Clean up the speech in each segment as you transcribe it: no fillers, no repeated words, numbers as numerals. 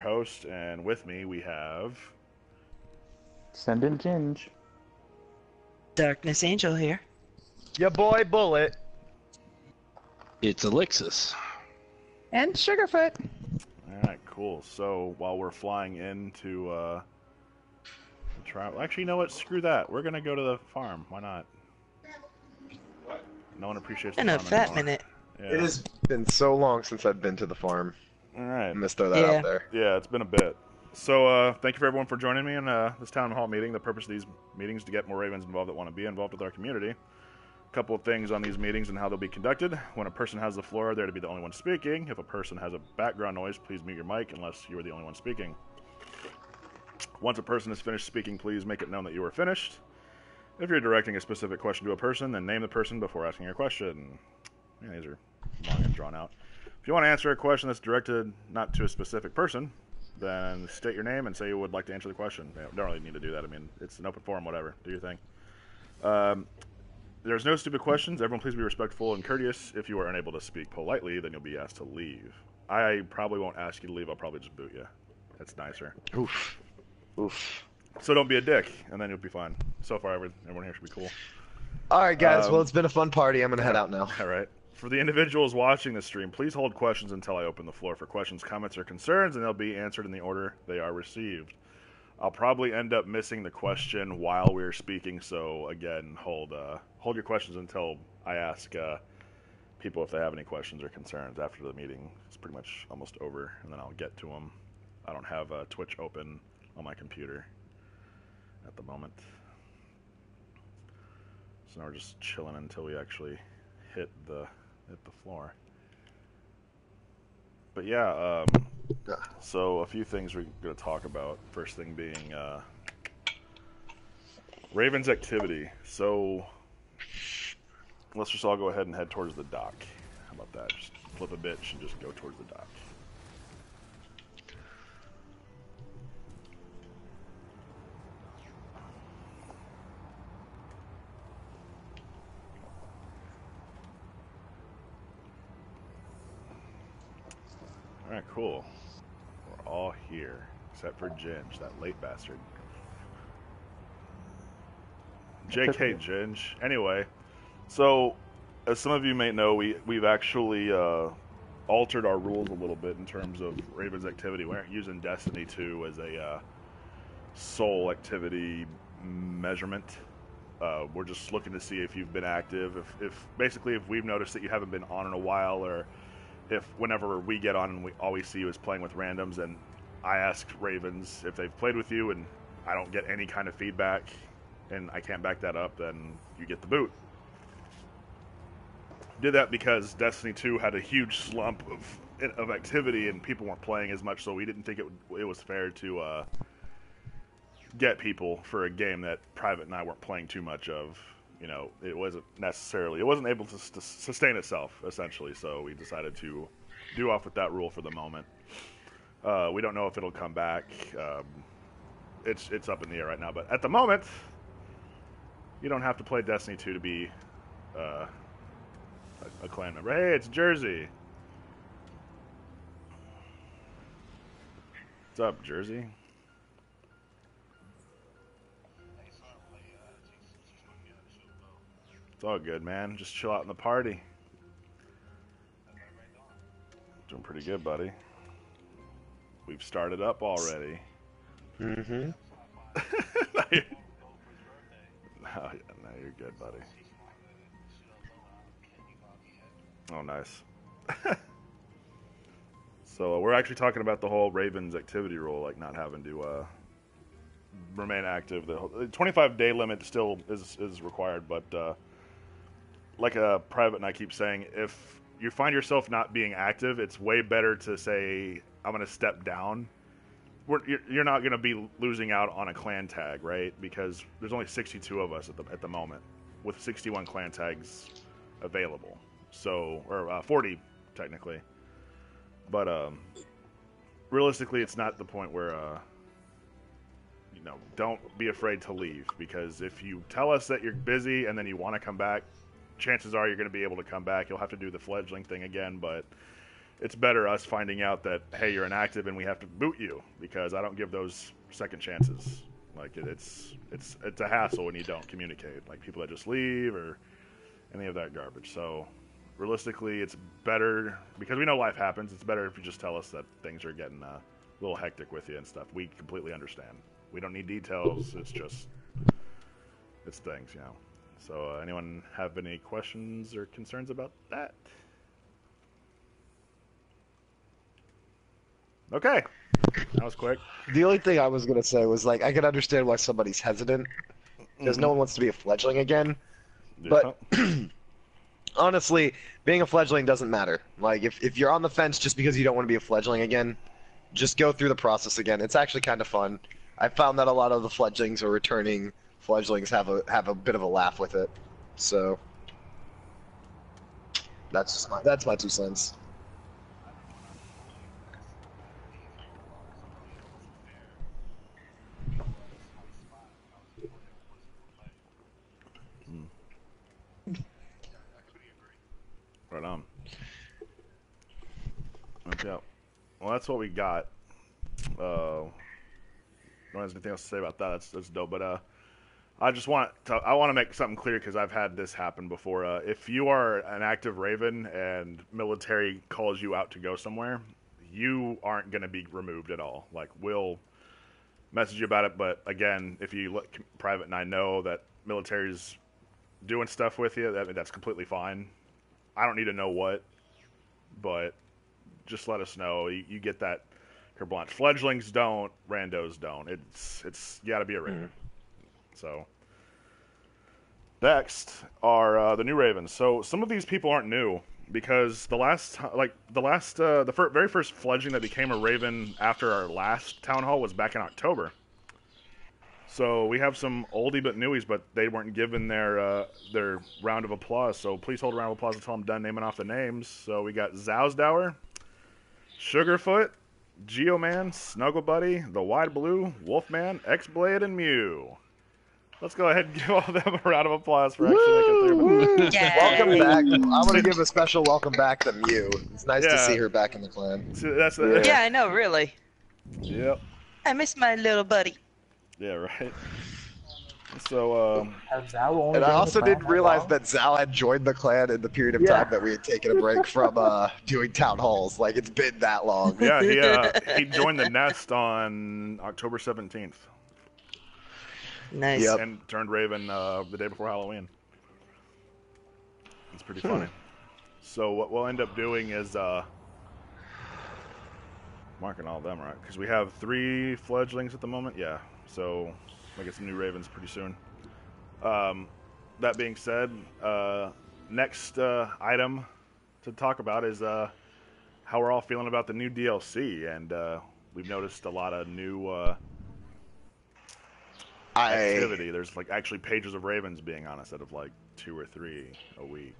host, and with me we have... Send in Ginge. Darkness Angel here. Ya boy Bullet. ItzElixsis. And Sugarfoot. Alright, cool. So, while we're flying into, actually, you know what? Screw that. We're gonna go to the farm. Why not? No one appreciates the In a farm fat anymore. minute. Yeah. It has been so long since I've been to the farm. Alright. I'm gonna throw that out there. Yeah, it's been a bit. So, thank you for everyone for joining me in this town hall meeting. The purpose of these meetings is to get more Ravens involved that want to be involved with our community. A couple of things on these meetings and how they'll be conducted. When a person has the floor, they're to be the only one speaking. If a person has a background noise, please mute your mic unless you are the only one speaking. Once a person is finished speaking, please make it known that you are finished. If you're directing a specific question to a person, then name the person before asking your question. Yeah, these are long and drawn out. If you want to answer a question that's directed not to a specific person, then state your name and say you would like to answer the question. You don't really need to do that. I mean, it's an open forum, whatever. Do your thing. There's no stupid questions. Everyone please be respectful and courteous. If you are unable to speak politely, then you'll be asked to leave. I probably won't ask you to leave. I'll probably just boot you. That's nicer. Oof. Oof. So don't be a dick, and then you'll be fine. So far, everyone here should be cool. Alright guys, well it's been a fun party. I'm gonna head out now. All right. For the individuals watching the stream, please hold questions until I open the floor for questions, comments, or concerns, and they'll be answered in the order they are received. I'll probably end up missing the question while we're speaking, so again, hold your questions until I ask people if they have any questions or concerns after the meeting. It's pretty much almost over, and then I'll get to them. I don't have Twitch open on my computer at the moment. So now we're just chilling until we actually hit the floor. But yeah, so a few things we're going to talk about. First thing being Raven's activity. So let's just all go ahead and head towards the dock. How about that? Just flip a bitch and just go towards the dock. Alright, cool. We're all here, except for Ginge, that late bastard. JK Ginge. Anyway, so, as some of you may know, we've actually altered our rules a little bit in terms of Raven's activity. We aren't using Destiny 2 as a soul activity measurement. We're just looking to see if you've been active, basically if we've noticed that you haven't been on in a while, or if whenever we get on and all we see you is playing with randoms, and I ask Ravens if they've played with you and I don't get any kind of feedback and I can't back that up, then you get the boot. Did that because Destiny 2 had a huge slump of activity and people weren't playing as much, so we didn't think it was fair to get people for a game that Private and I weren't playing too much of. You know, it wasn't able to sustain itself, essentially, so we decided to do off with that rule for the moment. We don't know if it'll come back. It's up in the air right now, but at the moment, you don't have to play Destiny 2 to be a clan member. Hey, it's Jersey! What's up, Jersey? It's all good, man. Just chill out in the party. Doing pretty good, buddy. We've started up already. Mm-hmm. No, you're good, buddy. Oh, nice. So we're actually talking about the whole Ravens activity rule, like not having to remain active. The 25-day limit still is required, but like a Private and I keep saying, if you find yourself not being active, it's way better to say, I'm going to step down. You're not going to be losing out on a clan tag, right? Because there's only 62 of us at the moment, with 61 clan tags available. So, or 40 technically. But realistically, it's not the point where you know, don't be afraid to leave, because if you tell us that you're busy and then you want to come back, chances are you're going to be able to come back. You'll have to do the fledgling thing again, but it's better us finding out that, hey, you're inactive and we have to boot you, because I don't give those second chances. Like, it's a hassle when you don't communicate. Like, people that just leave or any of that garbage. So, realistically, it's better, because we know life happens, it's better if you just tell us that things are getting a little hectic with you and stuff. We completely understand. We don't need details, it's things, you know. So, anyone have any questions or concerns about that? Okay. That was quick. The only thing I was gonna say was, like, I can understand why somebody's hesitant, because no one wants to be a fledgling again. Yeah. But honestly, being a fledgling doesn't matter. Like, if you're on the fence just because you don't want to be a fledgling again, just go through the process again. It's actually kind of fun. I found that a lot of the fledglings or returning fledglings have a bit of a laugh with it. So that's my 2 cents. Right on. Okay. Well, that's what we got. No one has anything else to say about that. That's dope. But I just want to make something clear, because I've had this happen before. If you are an active Raven and military calls you out to go somewhere, you aren't going to be removed at all. Like, we'll message you about it, but again, if you let Private and I know that military's doing stuff with you, that's completely fine. I don't need to know what, but just let us know. You get that carte blanche. Fledglings don't, randos don't. It's you got to be a Raven. So next are the new Ravens. So some of these people aren't new, because the very first fledgling that became a Raven after our last town hall was back in October. So we have some oldie but newies, but they weren't given their round of applause. So please hold a round of applause until I'm done naming off the names. So we got Zowsdower, Sugarfoot, Geoman, Snuggle Buddy, The Wide Blue, Wolfman, X-Blade, and Mew. Let's go ahead and give all of them a round of applause for actually making it through. Welcome back. I want to give a special welcome back to Mew. It's nice to see her back in the clan. So Yeah, I know, really. Yep. I miss my little buddy. Yeah, right. So, and I also didn't realize that Zal had joined the clan in the period of time that we had taken a break from doing town halls. Like, it's been that long. Yeah, he joined the nest on October 17th. Nice. Yep. And turned Raven the day before Halloween. It's pretty funny. So what we'll end up doing is marking all of them, right? Because we have 3 fledglings at the moment. Yeah. So we'll get some new Ravens pretty soon. That being said, next item to talk about is how we're all feeling about the new DLC. And we've noticed a lot of new activity. There's like actually pages of Ravens being on instead of like 2 or 3 a week.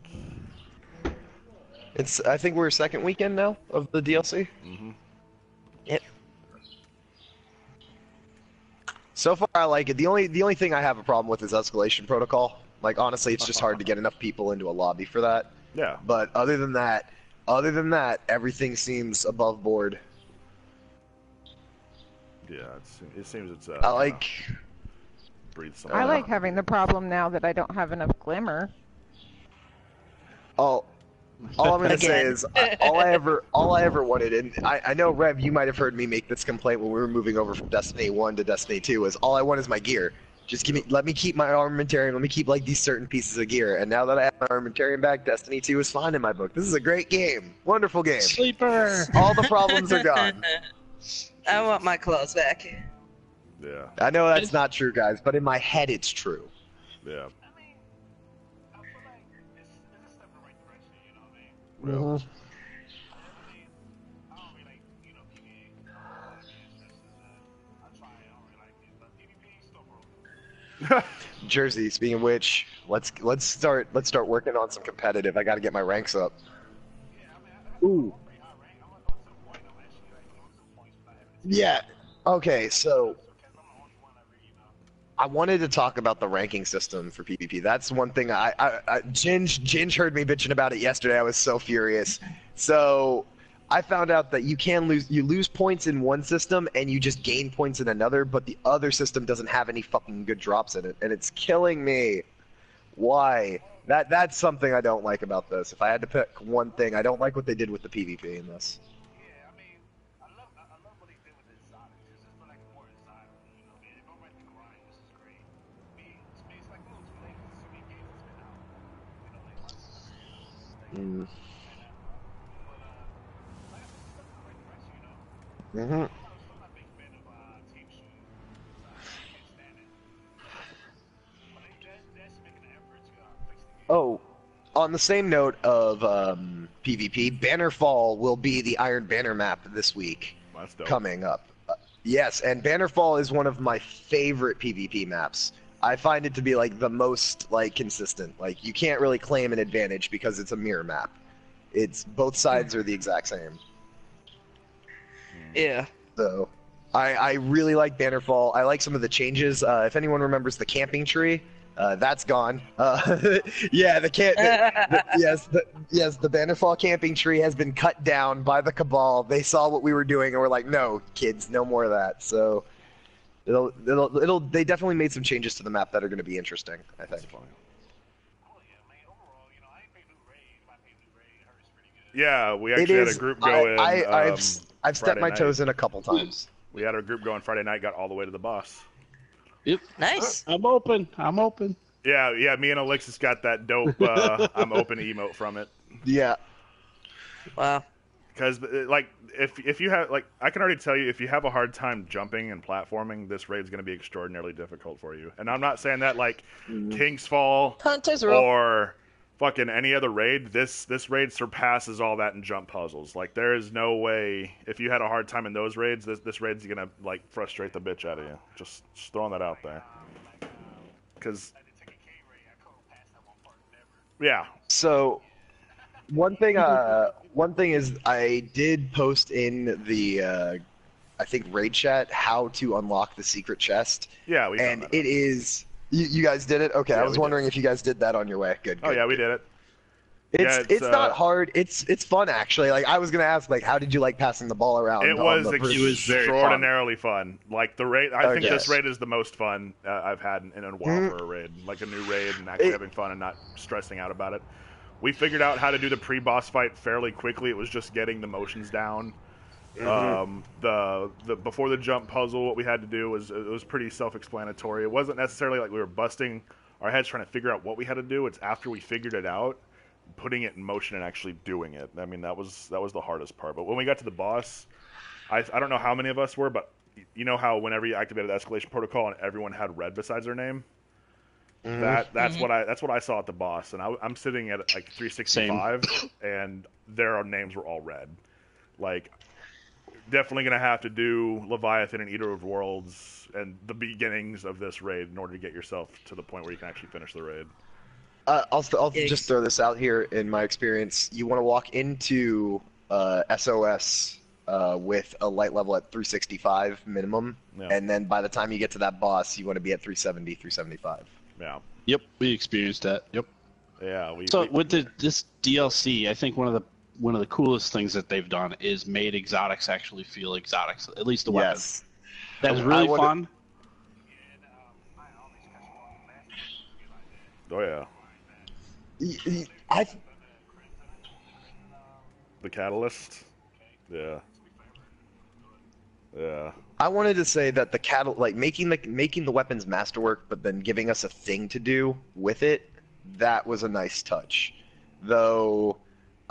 I think we're 2nd weekend now of the DLC. Mm-hmm. Yep. So far, I like it. The only thing I have a problem with is escalation protocol. Like, honestly, it's just hard to get enough people into a lobby for that. Yeah. But other than that, everything seems above board. Yeah, it seems it's. I like. Breathe some. I like having the problem now that I don't have enough glimmer. All I'm gonna say is all I ever wanted, and I know Rev, you might have heard me make this complaint when we were moving over from Destiny 1 to Destiny 2. Is all I want is my gear. Just let me keep my armamentarium. Let me keep like these certain pieces of gear. And now that I have my armamentarium back, Destiny 2 is fine in my book. This is a great game, wonderful game. Sleeper. All the problems are gone. I want my claws back. Yeah. I know that's not true, guys, but in my head it's true. Yeah. Jersey, speaking of which, let's start working on some competitive. I got to get my ranks up. Ooh. Yeah. Okay, so I wanted to talk about the ranking system for PvP. That's one thing Ginge heard me bitching about it yesterday. I was so furious. So I found out that you lose points in one system and you just gain points in another, but the other system doesn't have any fucking good drops in it, and it's killing me. Why? That's something I don't like about this. If I had to pick one thing, I don't like what they did with the PvP in this. Oh, on the same note of PvP, Bannerfall will be the Iron Banner map this week. That's dope. Coming up. Yes, and Bannerfall is one of my favorite PvP maps. I find it to be like the most like consistent. Like you can't really claim an advantage because it's a mirror map. It's both sides are the exact same. Yeah. So I really like Bannerfall. I like some of the changes. If anyone remembers the camping tree, that's gone. Yeah, the Bannerfall camping tree has been cut down by the Cabal. They saw what we were doing and were like, no, kids, no more of that. So they definitely made some changes to the map that are going to be interesting, I think. Yeah, we actually had a group go in. I've stepped Friday my night. toes in a couple times. We had our group going Friday night, got all the way to the boss. Yep. Nice. I'm open. Yeah, me and Elixsis got that dope I'm open emote from it. Yeah. Wow. Because, like, if you have, like, I can already tell you, if you have a hard time jumping and platforming, this raid's going to be extraordinarily difficult for you. And I'm not saying that, like, King's Fall Hunters rule. or fucking any other raid. This raid surpasses all that in jump puzzles. Like, there is no way, if you had a hard time in those raids, this raid's going to, like, frustrate the bitch out of you. Just throwing that out there. Because, yeah. So, one thing is I did post in the, I think raid chat how to unlock the secret chest. Yeah, we and done that. it is. You guys did it? Okay, Yeah, I was we wondering if you guys did that on your way. Good. Oh, yeah, we did it. It's not hard. It's fun actually. Like I was gonna ask, like, how did you like passing the ball around? It was very extraordinarily fun. Like the raid, I think Okay. this raid is the most fun I've had in a while for a raid. Like a new raid and actually having fun and not stressing out about it. We figured out how to do the pre-boss fight fairly quickly. It was just getting the motions down. The before the jump puzzle, what we had to do was it was pretty self-explanatory. It wasn't necessarily like we were busting our heads trying to figure out what we had to do. It's after we figured it out, putting it in motion and actually doing it. I mean, that was the hardest part. But when we got to the boss, I don't know how many of us were, but you know how whenever you activated the escalation protocol and everyone had red besides their name. That's what I saw at the boss, and I'm sitting at like 365, and their names were all red. Like, definitely gonna have to do Leviathan and Eater of Worlds and the beginnings of this raid in order to get yourself to the point where you can actually finish the raid. I'll just throw this out here in my experience. You want to walk into SOS with a light level at 365 minimum, and then by the time you get to that boss, you want to be at 370, 375. Yeah. Yep, we experienced that. Yep. Yeah. With this DLC, I think one of the coolest things that they've done is made exotics actually feel exotics. At least the weapons. That's really fun. Oh yeah. The catalyst. Yeah. Yeah. I wanted to say that the making the weapons masterwork, but then giving us a thing to do with it, that was a nice touch. Though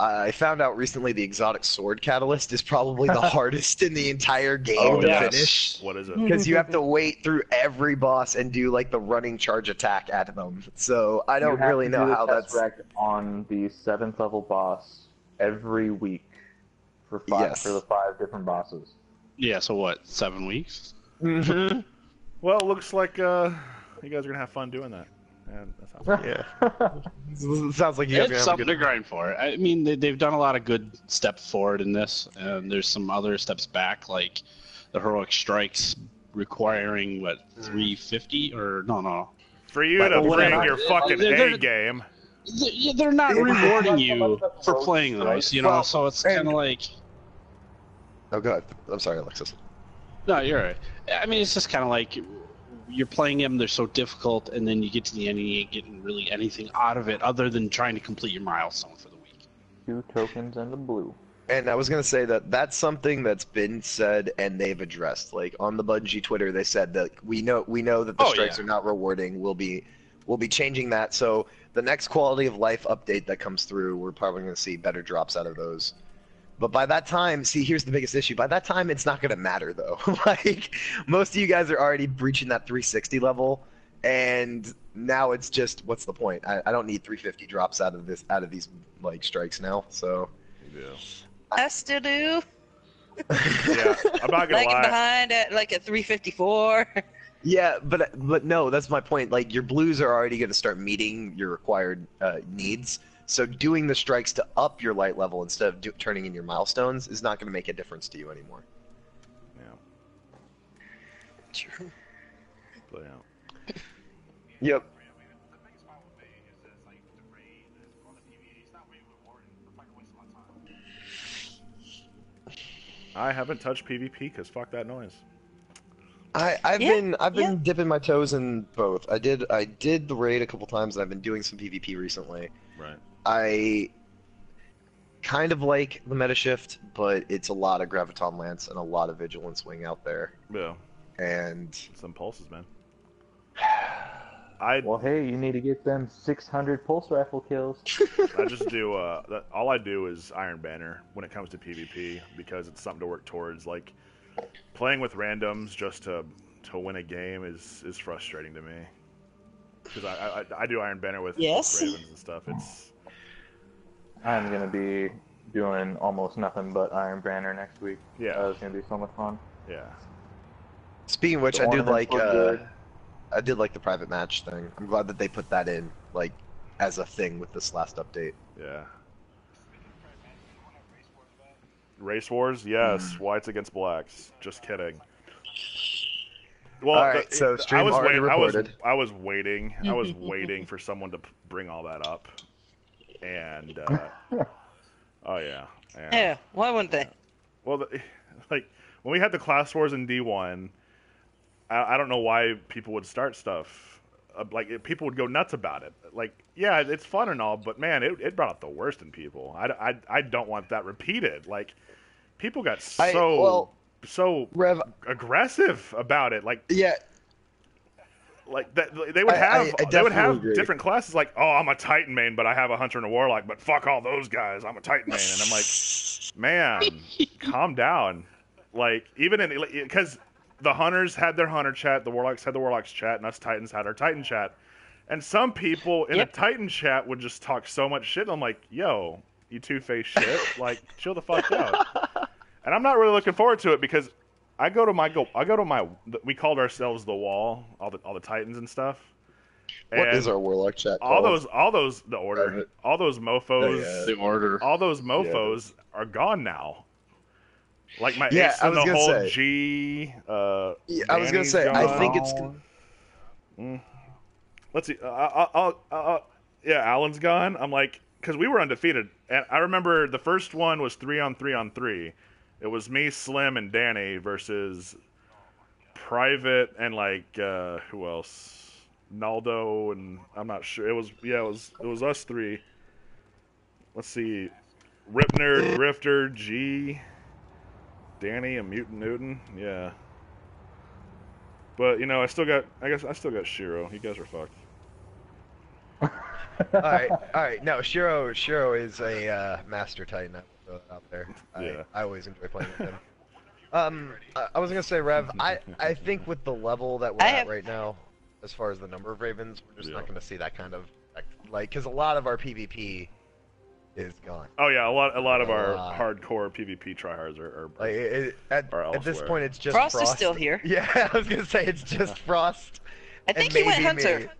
I found out recently the exotic sword catalyst is probably the hardest in the entire game to finish. What is it? Because you have to wait through every boss and do like the running charge attack at them. So I don't really know how that's on the 7th level boss every week for the 5 different bosses. Yeah, so what, 7 weeks? Mm-hmm. Well, it looks like you guys are gonna have fun doing that. And that sounds good. Yeah. Sounds like you guys are It's gonna something have a to grind for. I mean, they've done a lot of good steps forward in this, and there's some other steps back, like the heroic strikes requiring, 350? Or, no. For you to bring your fucking A game. They're not rewarding you for playing those, you know, so it's kind of like... Oh, go ahead. I'm sorry, Alexis. No, you're right. I mean, it's just kind of like you're playing them, they're so difficult, and then you get to the end and you ain't getting really anything out of it other than trying to complete your milestone for the week. 2 tokens and a blue. And I was going to say that that's something that's been said and they've addressed. Like on the Bungie Twitter, they said that we know that the strikes are not rewarding. We'll be changing that. So the next quality of life update that comes through, we're probably going to see better drops out of those. But by that time, see, here's the biggest issue. By that time, it's not going to matter though. Like most of you guys are already breaching that 360 level, and now it's just what's the point? I don't need 350 drops out of these like strikes now. So Yeah. I still do. Yeah, I'm not gonna Lagging lie. behind at like a 354. yeah, but no, that's my point. Like your blues are already going to start meeting your required needs. So doing the strikes to up your light level instead of turning in your milestones is not going to make a difference to you anymore. Yeah. True. But, yeah. Yep. I haven't touched PvP because fuck that noise. I've been dipping my toes in both. I did the raid a couple times, and I've been doing some PvP recently. Right. I kind of like the meta shift, but it's a lot of Graviton Lance and a lot of Vigilance Wing out there. Yeah. And Some pulses, man. Well, hey, you need to get them 600 pulse rifle kills. I just do all I do is Iron Banner when it comes to PvP because it's something to work towards. Like playing with randoms just to win a game is frustrating to me because I do Iron Banner with Yes. Ravens and stuff. It's I'm gonna be doing almost nothing but Iron Banner next week. Yeah. It's gonna be so much fun. yeah. speaking of which, The I did ornaments look good. I did like the private match thing. I'm glad that they put that in like as a thing with this last update. Yeah. Race Wars, yes. Whites against blacks. Just kidding. Well, All right, so stream already reported. I was waiting. I was waiting for someone to bring all that up, and oh yeah. Yeah, why wouldn't they? Well, like when we had the class wars in D1, I don't know why people would start stuff. Like people would go nuts about it. Like, yeah, it's fun and all, but man, it brought out the worst in people. I don't want that repeated. Like, people got so Rev, aggressive about it. Like, yeah, like that they would have they would have agree. different classes. Like, oh, I'm a Titan main, but I have a Hunter and a Warlock. But fuck all those guys. I'm a Titan main, and I'm like, man, calm down. Like, even in because the Hunters had their Hunter chat, the Warlocks had the Warlocks chat, and us Titans had our Titan chat. And some people in a Titan chat would just talk so much shit. I'm like, yo, you two-faced shit. Like, chill the fuck out. And I'm not really looking forward to it because I go to my we called ourselves the Wall, all the Titans and stuff. what And is our Warlock chat all called? those the Order, all those mofos, The order. all those mofos are gone now. Like my Yeah, ace I and was the gonna whole say. G. Yeah, I was gonna Danny's say, I gone. think it's Let's see. Yeah, Alan's gone. I'm like, because we were undefeated, and I remember the first one was 3-on-3-on-3. It was me, Slim, and Danny versus Private and like who else? Naldo and I'm not sure. It was us three. Let's see, Rip Nerd, Grifter, G, Danny, and Mutant Newton. Yeah. But, I guess I still got Shiro. You guys are fucked. all right. No, Shiro is a master Titan out there. Yeah. I always enjoy playing with him. I was gonna say, Rev, I think with the level that we're at right now, as far as the number of Ravens, we're just not gonna see that kind of because a lot of our PvP is gone. Oh yeah, a lot of our hardcore PvP tryhards are at this point it's just Frost is still here. Yeah, I was gonna say it's just Frost. I think he went Hunter.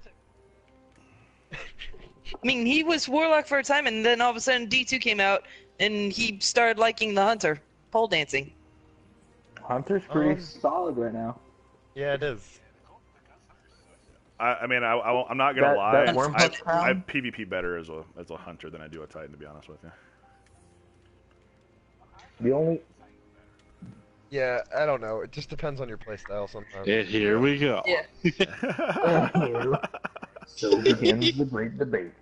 I mean, he was Warlock for a time, and then all of a sudden D2 came out, and he started liking the Hunter pole dancing. Hunter's pretty solid right now. Yeah, it is. I'm not gonna lie. That worm punch I PvP better as a Hunter than I do a Titan, to be honest with you. Yeah, I don't know. It just depends on your playstyle sometimes. Here we go. Yeah. So begins the great debate.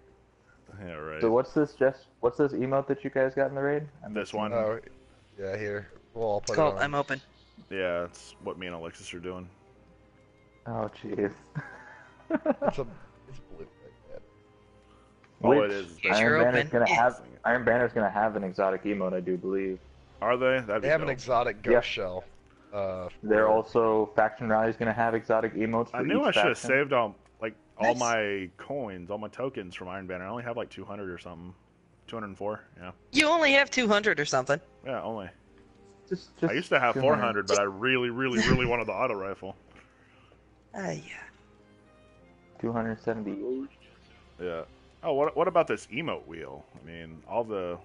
Yeah, right. So what's this emote that you guys got in the raid? This one? Oh, yeah, here. We'll all It's put it called on. I'm open. Yeah, it's what me and Alexis are doing. Oh jeez. It's blue like that. All Which it is. You're Iron Banner's open. gonna Yeah. have Iron Banner's gonna have an exotic emote, I do believe. Are they? That'd be They have an dope. exotic ghost Yeah. shell. They're also Faction Rally's gonna have exotic emotes for I knew I each should have faction. saved all Nice. my coins, all my tokens from Iron Banner. I only have like 200 or something. 204. Yeah. You only have 200 or something. Yeah, only. Just I used to have 200. 400, but I really wanted the auto rifle. Yeah. 278. Yeah. Oh, what about this emote wheel? I mean, all the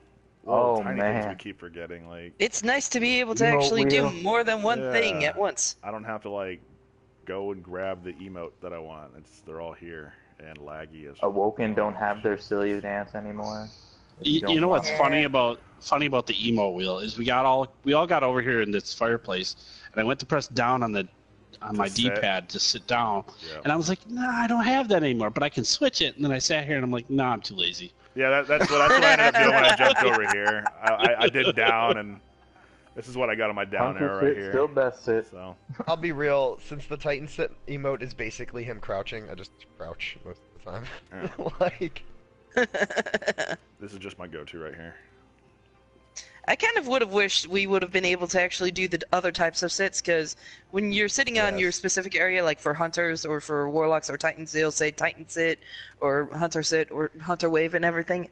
Oh, tiny things we man. keep forgetting. Like, It's nice to be able to Emote actually wheel. do more than one thing Yeah. at once. I don't have to like go and grab the emote that I want. They're all here and laggy as Awoken don't have their silly dance anymore. You know what's Yeah. funny about the emo wheel is we all got over here in this fireplace, and I went to press down on my sit. D-pad to sit down, Yeah. and I was like, nah, I don't have that anymore, but I can switch it. And then I sat here and I'm like, nah, I'm too lazy. Yeah, that's what I ended up doing when I jumped over here. I did down, and this is what I got on my down Hunter arrow right sit, here. still best sit. So I'll be real. Since the Titan sit emote is basically him crouching, I just crouch most of the time. Yeah. Like, this is just my go-to right here. I kind of would have wished we would have been able to actually do the other types of sits, because when you're sitting on Yes. your specific area, like for hunters or for warlocks or titans, they'll say Titan sit or hunter sit or hunter wave and everything.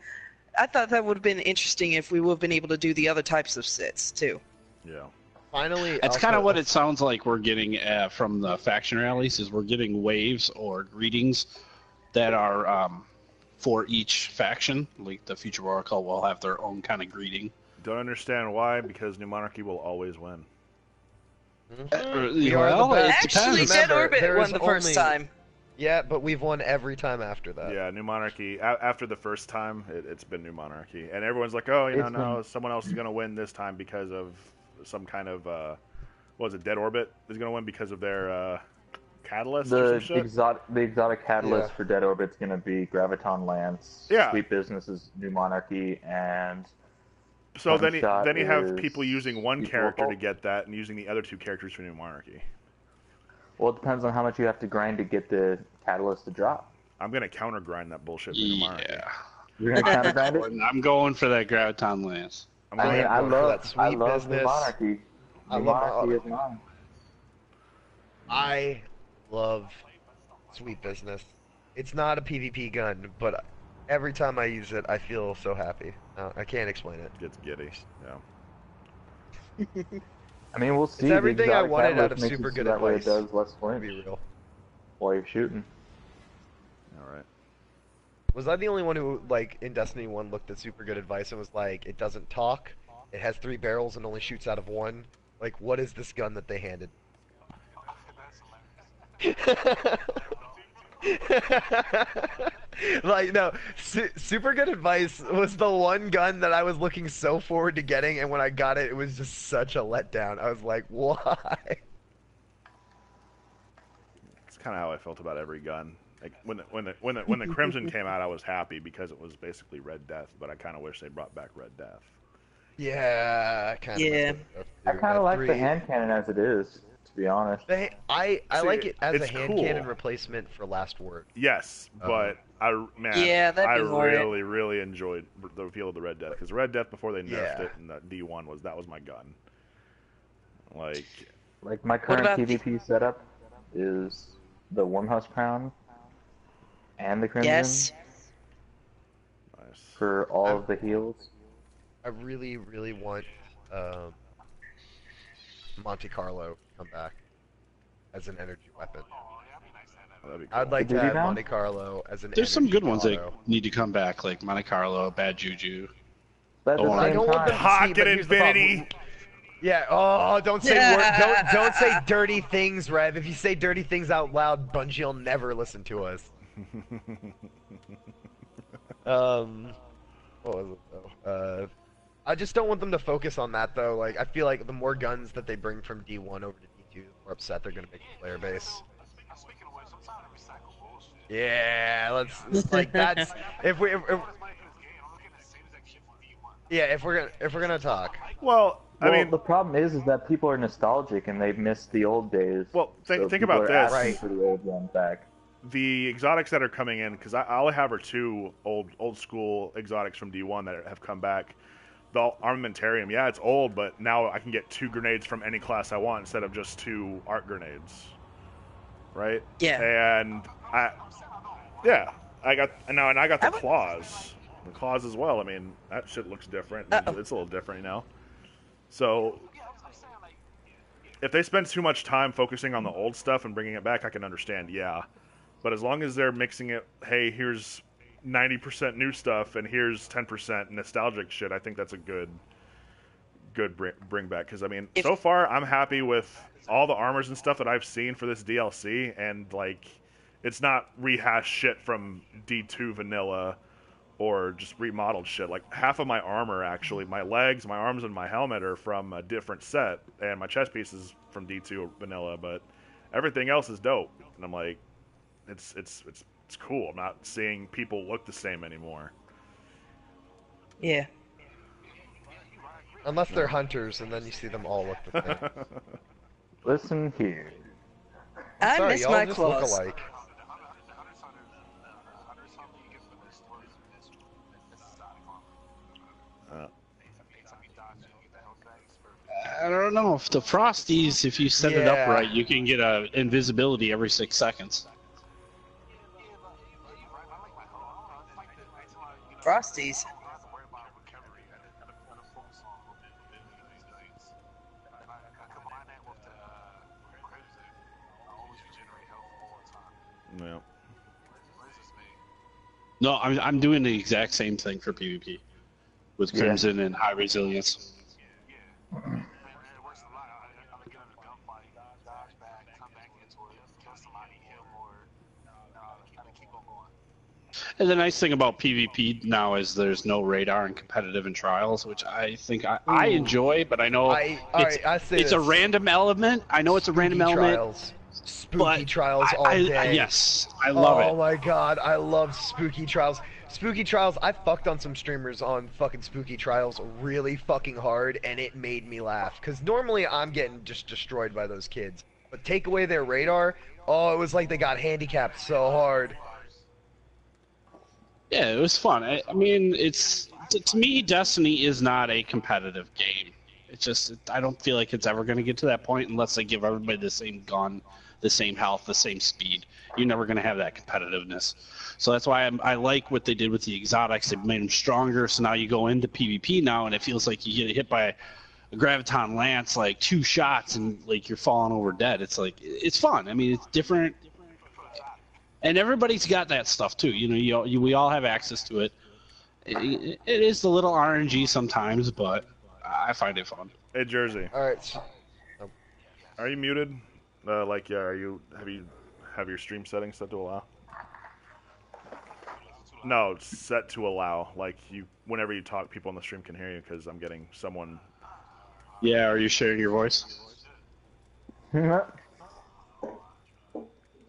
I thought that would have been interesting if we would have been able to do the other types of sits too. Yeah. finally, It's also- kind of what it sounds like we're getting from the faction rallies is we're getting waves or greetings that are for each faction. Like the Future Oracle will have their own kind of greeting. Don't understand why, because New Monarchy will always win. We are the Well, it best. Actually, depends. Dead Remember, Orbit there won is the first only- time. Yeah, but we've won every time after that. Yeah, New Monarchy. After the first time, it's been New Monarchy, and everyone's like, "Oh, It's no, someone else is going to win this time because of some kind of what was it? Dead Orbit is going to win because of their catalyst or The some shit." exotic catalyst Yeah. for Dead Orbit's gonna be Graviton Lance. Yeah. Sweet Business is New Monarchy, and So then Gunshot you have is people using one Future character to Oracle. get that, and using the other two characters for New Monarchy. well, it depends on how much you have to grind to get the catalyst to drop. I'm going to counter grind that bullshit for New Monarchy. Yeah. You're gonna counter grind it. I'm going for that Graviton Lance. I'm I going mean, I going for love that Sweet New Business. Monarchy. I New love Monarchy my- is mine. I love Sweet Business. It's not a PvP gun, but every time I use it, I feel so happy. I can't explain it. gets giddy. Yeah. I mean, we'll see. It's everything The I exotic wanted out catalyst of makes it super so good that way it advice. does less To flinch be real. while you're shooting. All right. Was I the only one who, like, in Destiny 1 looked at super good advice and was like, it doesn't talk, it has 3 barrels and only shoots out of 1? Like, what is this gun that they handed? Like, no, super good advice was the one gun that I was looking so forward to getting, and when I got it, it was just such a letdown. I was like, why? It's kind of how I felt about every gun. Like when the Crimson came out, I was happy because it was basically Red Death, but I kind of wish they brought back Red Death. Yeah, kind of. Yeah. I kind of like the hand cannon as it is, to be honest. I See, like it as a it's hand cool. cannon replacement for Last Word. Yes, but Yeah, that'd I be more it. really enjoyed the feel of the Red Death, because Red Death before they nerfed Yeah. it in the D1 was my gun. Like, Like my current about the- PvP setup is the Wormhouse Crown and the Crimson Yes. nice. for all of the heals. I really, really want Monte Carlo to come back as an energy weapon. Oh, that'd be cool. I'd like Did to you have now? Monte Carlo as an There's some energy good ones auto. that need to come back, like Monte Carlo, Bad Juju. But at the Oh, I same don't want them time, to- Pocket but here's the problem. Infinity. Yeah. Oh, don't say don't say dirty things, Rev. If you say dirty things out loud, Bungie will never listen to us. What was it though? I just don't want them to focus on that though. Like I feel like the more guns that they bring from D1 over to D2, the more upset they're gonna make the player base. Yeah, let's like that's if we're gonna talk. Well, I mean, the problem is that people are nostalgic and they've missed the old days. Well, think people about are this. asking for the old ones back. The exotics that are coming in, because I only have 2 old school exotics from D1 that have come back. The armamentarium, yeah, it's old, but now I can get 2 grenades from any class I want instead of just 2 arc grenades, right? Yeah. And I got the claws, as well. I mean, that shit looks different. It's a little different, you know. So if they spend too much time focusing on the old stuff and bringing it back, I can understand, yeah. But as long as they're mixing it, hey, here's 90% new stuff and here's 10% nostalgic shit, I think that's a good bring back. Because, I mean, so far I'm happy with all the armors and stuff that I've seen for this DLC, and, like, it's not rehashed shit from D2 vanilla or just remodeled shit. Like, half of my armor, actually, my legs, my arms, and my helmet are from a different set, and my chest piece is from D2 vanilla, but everything else is dope. And I'm like, it's cool. I'm not seeing people look the same anymore. Yeah. Unless they're hunters, and then you see them all look the same. Listen here. I miss my just claws. look alike. I don't know if the Frosties, if you set it up right, you can get invisibility every 6 seconds. Frosties. Yeah. No, I'm doing the exact same thing for PvP with Crimson and High Resilience. And the nice thing about PvP now is there's no radar in competitive and trials, which I think I enjoy, but I know it's a random element. I know it's a random element. Spooky trials all day. Yes, I love it. Oh my god, I love spooky trials. Spooky trials, I fucked on some streamers on fucking spooky trials really fucking hard, and it made me laugh. Because normally I'm getting just destroyed by those kids. But take away their radar, oh, it was like they got handicapped so hard. Yeah, it was fun. I mean, to me, Destiny is not a competitive game. It's just, I don't feel like it's ever going to get to that point unless they give everybody the same gun, the same health, the same speed. You're never going to have that competitiveness. So that's why I like what they did with the exotics. They made them stronger, so now you go into PvP now, and it feels like you get hit by a Graviton Lance, like 2 shots, and like you're falling over dead. It's like, it's fun. I mean, it's different. And everybody's got that stuff too. You know, we all have access to it. It is the little RNG sometimes, but I find it fun. Hey, Jersey. All right. Are you muted? Have your stream settings set to allow? No, it's set to allow. Like whenever you talk, people on the stream can hear you because I'm getting someone. Yeah, are you sharing your voice?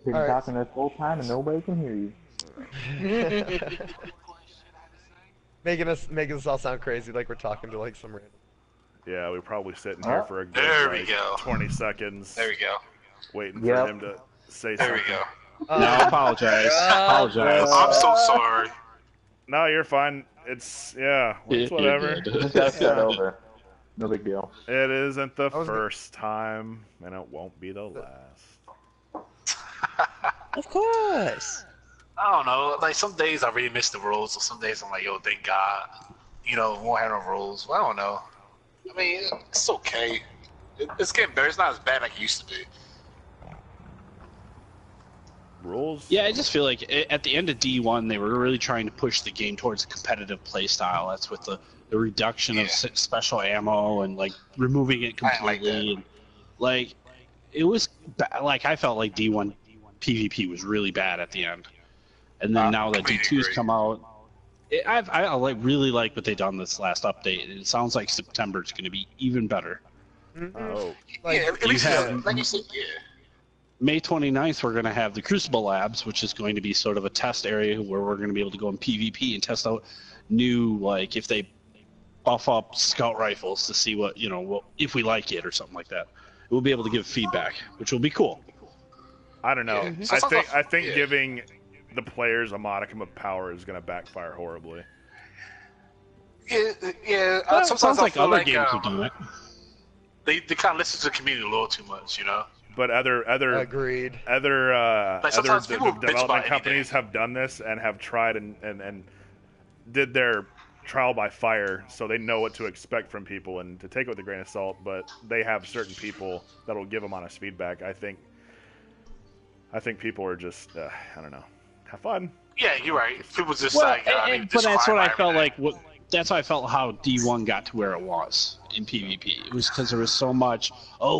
Been talking this whole time and nobody can hear you. making us all sound crazy, like we're talking to like some random. Yeah, we're probably sitting here for a good 20 seconds. There we go. Waiting for him to say something. There we go. No, apologize. I'm so sorry. No, you're fine. It's whatever. Just gotta start over. No big deal. It isn't the first time, and it won't be the last. Of course. I don't know. Like some days I really miss the rules, so some days I'm like, yo, thank God. You know, won't have no rules. Well, I don't know. I mean, it's okay. It's getting better. It's not as bad like it used to be. Rules? Yeah, I just feel like at the end of D1, they were really trying to push the game towards a competitive play style. That's with the reduction of special ammo and like removing it completely. Like it was like I felt like D1 PvP was really bad at the end, and then now that D2's come out, I really like what they done this last update. It sounds like September is going to be even better. Oh, Like, yeah, at least like you said, yeah. May 29th, we're going to have the Crucible Labs, which is going to be sort of a test area where we're going to be able to go in PvP and test out new, like, if they buff up scout rifles to see what, if we like it or something like that. We'll be able to give feedback, which will be cool. I don't know. Yeah. I think giving the players a modicum of power is going to backfire horribly. Yeah. Well, Sometimes sounds I like feel other like games have done it. They kind of listen to the community a little too much, you know. But other agreed. Like sometimes people bitch development about companies anything. have done this and have tried and did their trial by fire, so they know what to expect from people and to take it with a grain of salt. But they have certain people that will give them honest feedback. I think people are just I don't know, have fun. Yeah, you're right. People just But that's what I felt like. That's why I felt how D1 got to where it was in PvP. It was because there was so much,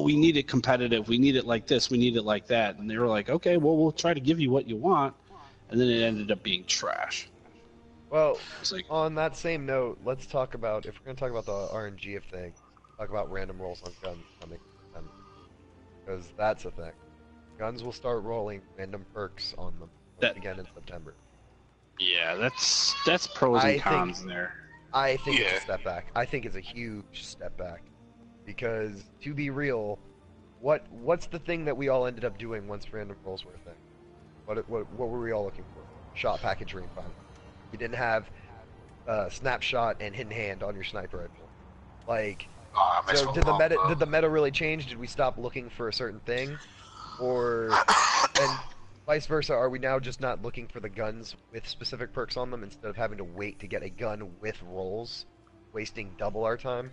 we need it competitive, we need it like this, we need it like that. And they were like, okay, well, we'll try to give you what you want. And then it ended up being trash. Well, Like, on that same note, let's talk about, if we're going to talk about the RNG of things, talk about random rolls on guns coming in September. Because that's a thing. Guns will start rolling random perks on them again in September. Yeah, that's pros and cons in there. I think it's a step back. I think it's a huge step back. Because, to be real, what's the thing that we all ended up doing once random rolls were a thing? What were we all looking for? Shot package ring finally. You didn't have snapshot and hidden hand on your sniper rifle. Like, so did the meta really change? Did we stop looking for a certain thing? Or, and vice versa, are we now just not looking for the guns with specific perks on them instead of having to wait to get a gun with rolls, wasting double our time?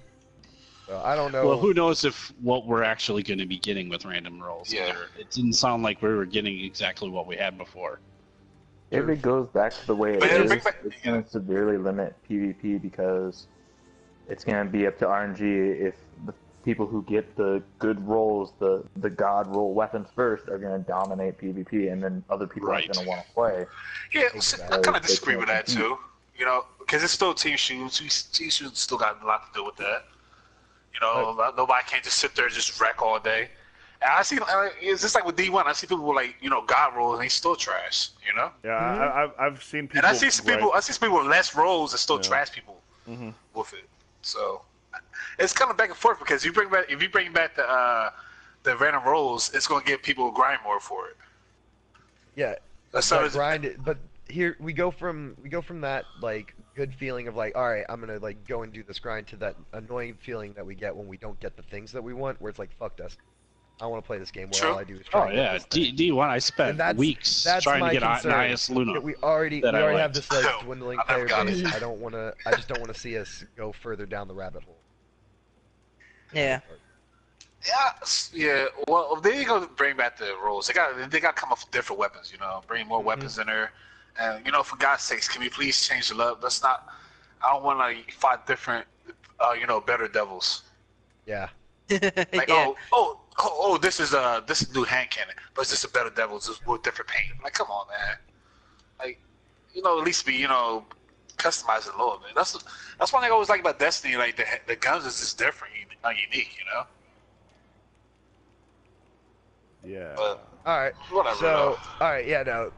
So, I don't know. Well, who knows if what we're actually going to be getting with random rolls. Yeah. It didn't sound like we were getting exactly what we had before. If it goes back to the way it is, it's going to severely limit PvP because it's going to be up to RNG if the people who get the good rolls, the god roll weapons first, are going to dominate PvP, and then other people aren't going to want to play. Yeah, I kind of disagree with that too. You know, because it's still team shoots. Team shoots still got a lot to do with that. You know, nobody can't just sit there and just wreck all day. And I see, it's just like with D1. I see people with God rolls and they still trash. You know. Yeah, I've seen people. And I see some people. I see some people with less rolls that still trash people with it. So it's kind of back and forth because if you bring back the random rolls, it's going to give people grind more for it. Yeah, so grind. But here we go from that like good feeling of like, all right, I'm gonna like go and do this grind, to that annoying feeling that we get when we don't get the things that we want, where it's like, fuck this. I want to play this game where all I do is try. Oh yeah, D1. I spent weeks trying to get an IS Luna. We already have this like dwindling player base. it. I just don't want to see us go further down the rabbit hole. Yeah. Yeah. Well, if they gonna bring back the rolls, they got to come up with different weapons. You know, bring more weapons in there, and for God's sakes, can we please change it up? Let's not. I don't want to fight different, better devils. Yeah. Like this is new hand cannon, but it's just a better devil, just with different paint. Like, come on, man. Like, at least be customize it a little bit. That's one thing I always like about Destiny. Like the guns is just different, unique. Yeah. But, all right. Whatever. So, all right. Yeah. No.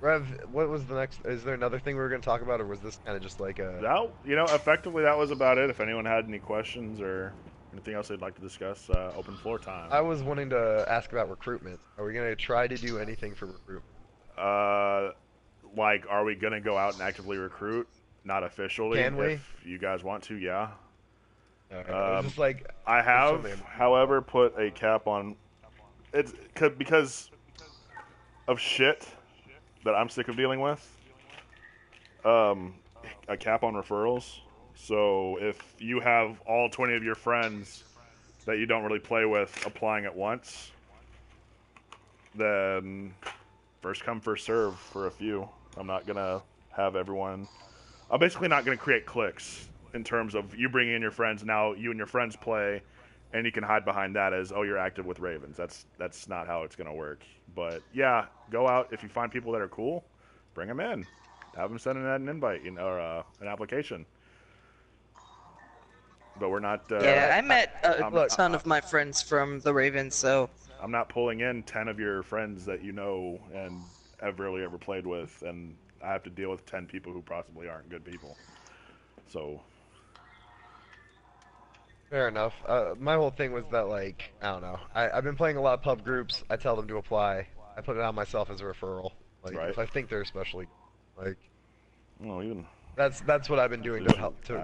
Rev, what was the next? Is there another thing we were going to talk about, or was this kind of just like a? That, effectively that was about it. If anyone had any questions or anything else they'd like to discuss, open floor time. I was wanting to ask about recruitment. Are we going to try to do anything for recruitment? Like, are we going to go out and actively recruit? Not officially. Can we? If you guys want to, yeah. Okay. Just like I have, however, put a cap on it because of shit that I'm sick of dealing with. A cap on referrals. So if you have all 20 of your friends that you don't really play with applying at once, then first come, first serve for a few. I'm not going to have everyone... I'm basically not going to create cliques in terms of you bring in your friends, now you and your friends play, and you can hide behind that as, you're active with Ravens. That's not how it's going to work. But, yeah, go out. If you find people that are cool, bring them in. Have them send in an invite, or an application. But we're not. Yeah, I met a ton of my friends from the Ravens, so. I'm not pulling in 10 of your friends that you know and have rarely ever played with, and I have to deal with 10 people who possibly aren't good people. So. Fair enough. My whole thing was that, like, I don't know. I've been playing a lot of pub groups. I tell them to apply. I put it on myself as a referral. Like, right. if I think they're especially, like, well, even that's what I've been doing to help to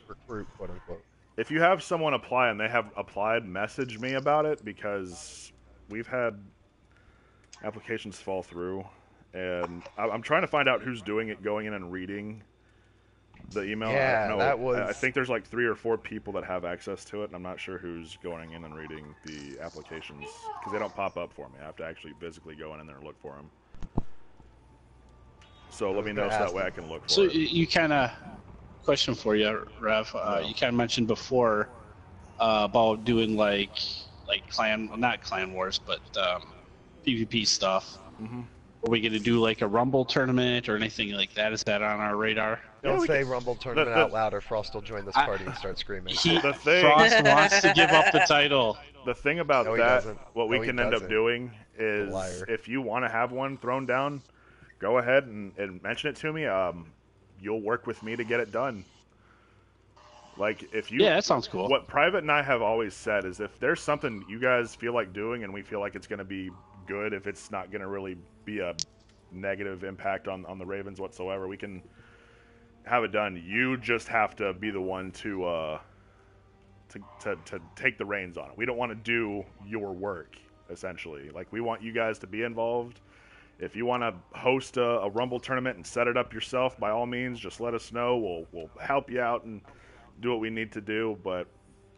recruit, quote unquote. If you have someone apply and they have applied, message me about it, because we've had applications fall through, and I'm trying to find out who's doing it, going in and reading the email. Yeah, I think there's like 3 or 4 people that have access to it, and I'm not sure who's going in and reading the applications, because they don't pop up for me. I have to actually physically go in there and look for them. So let me know so that way I can look for it. So you kind of, question for you, Rev. You kind of mentioned before about doing like clan, well, not clan wars, but PvP stuff. Mm-hmm. Are we going to do like a Rumble tournament or anything like that? Is that on our radar? Don't say Rumble tournament out loud, or Frost will join this party and start screaming. Frost wants to give up the title. The thing about that, what we can end up doing is, Liar. if you want to have one thrown down, go ahead and mention it to me. You'll work with me to get it done. Like, if you... Yeah, that sounds cool. What Private and I have always said is, if there's something you guys feel like doing and we feel like it's going to be good, if it's not going to really be a negative impact on the Ravens whatsoever, we can have it done. You just have to be the one to take the reins on it. We don't want to do your work, essentially. Like, we want you guys to be involved. If you want to host a Rumble tournament and set it up yourself, by all means, just let us know. We'll help you out and do what we need to do, but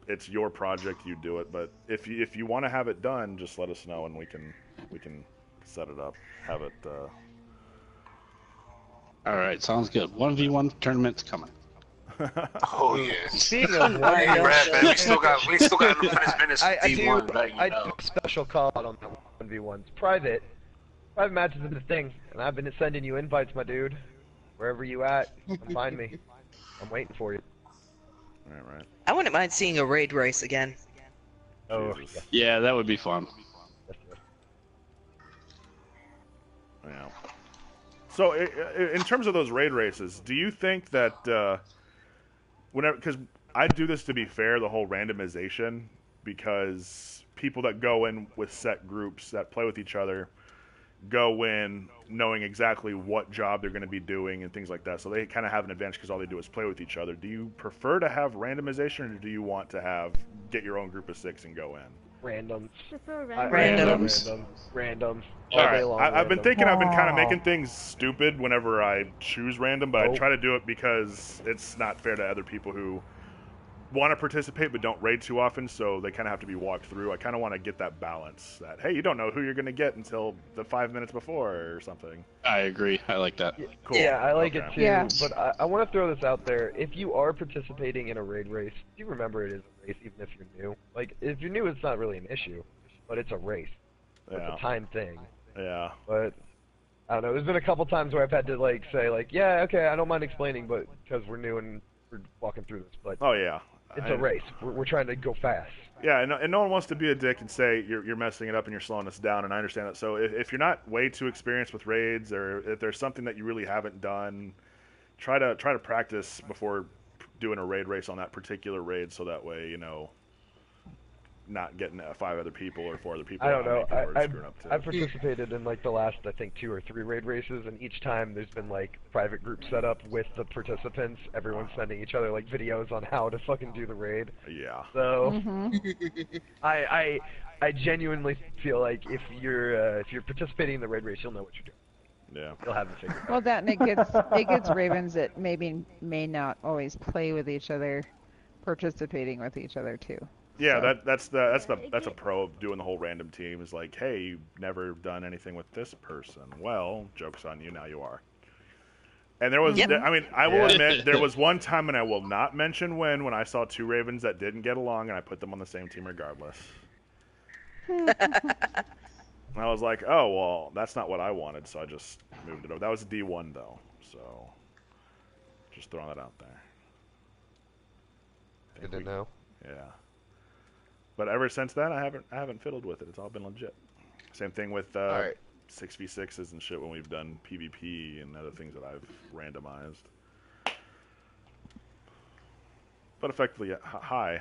it's your project. You do it. But if you want to have it done, just let us know and we can set it up. Have it. All right, sounds good. 1v1 tournament's coming. Oh yeah. Speaking of we still got unfinished business. I do a special call out on that 1v1s. Private matches is the thing, and I've been sending you invites, my dude. Wherever you at, come find me. I'm waiting for you. All right. I wouldn't mind seeing a raid race again. Oh, yeah, that would be fun. Yeah. So, in terms of those raid races, do you think that because I do this to be fair, the whole randomization, because people that go in with set groups that play with each other go in knowing exactly what job they're going to be doing and things like that, so they kind of have an advantage because all they do is play with each other. Do you prefer to have randomization, or do you want to get your own group of 6 and go in? Randoms. Randoms. All right. I've been thinking I've been kind of making things stupid whenever I choose random, but I try to do it because it's not fair to other people who want to participate but don't raid too often, so they kind of have to be walked through. I kind of want to get that balance that, hey, you don't know who you're going to get until the 5 minutes before or something. I agree. I like that. Cool. Yeah, I like it too, Yeah. but I want to throw this out there. If you are participating in a raid race, do remember it is a race even if you're new. Like, if you're new, it's not really an issue, but it's a race. Yeah. It's a time thing. Yeah. But I don't know. There's been a couple times where I've had to say yeah, okay, I don't mind explaining, but because we're new and we're walking through this. But oh yeah, it's a race. We're trying to go fast. Yeah, and no one wants to be a dick and say you're messing it up and you're slowing us down, and I understand that. So if you're not way too experienced with raids, or if there's something that you really haven't done, try to practice before doing a raid race on that particular raid, so that way not getting 5 other people or 4 other people. I don't know. I've participated in like the last, I think, 2 or 3 raid races, and each time there's been like private group set up with the participants. Everyone's sending each other like videos on how to fucking do the raid. Yeah. So I genuinely feel like if you're participating in the raid race, you'll know what you're doing. Yeah. You'll have it figured out. Well, that and it gets Ravens that may not always play with each other, participating with each other too. Yeah, So. that's a pro of doing the whole random team. Is like, hey, you've never done anything with this person. Well, joke's on you, now you are. And there was, I mean, I will admit, there was one time, and I will not mention when I saw 2 Ravens that didn't get along, and I put them on the same team regardless. And I was like, oh, well, that's not what I wanted, so I just moved it over. That was D1, though. So, just throwing that out there. Good to know. Yeah. But ever since then, I haven't fiddled with it. It's all been legit. Same thing with 6v6s and shit when we've done PvP and other things that I've randomized. But effectively, hi,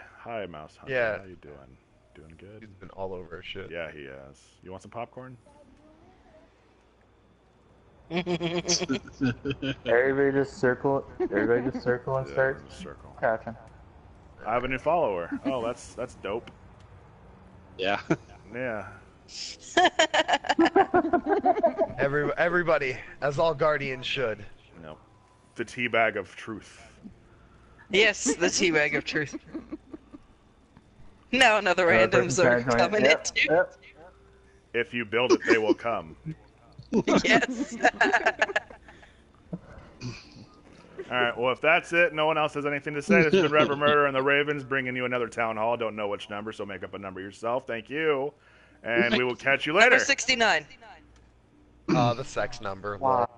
Mouse Hunter. Yeah. How you doing? Doing good? He's been all over our shit. Yeah, he has. You want some popcorn? Everybody just circle and start circle. catching. I have a new follower. Oh, that's dope. Yeah. Yeah. Everybody, as all guardians should. No. The Teabag of Truth. Yes, the Teabag of Truth. Now another randoms are coming at you. Yep. If you build it, they will come. Yes. Alright, well, if that's it, no one else has anything to say. This has been ReverendMurder and the Ravens bringing you another town hall. Don't know which number, so make up a number yourself. Thank you. And we will catch you later. Number 69. The sex number. Wow.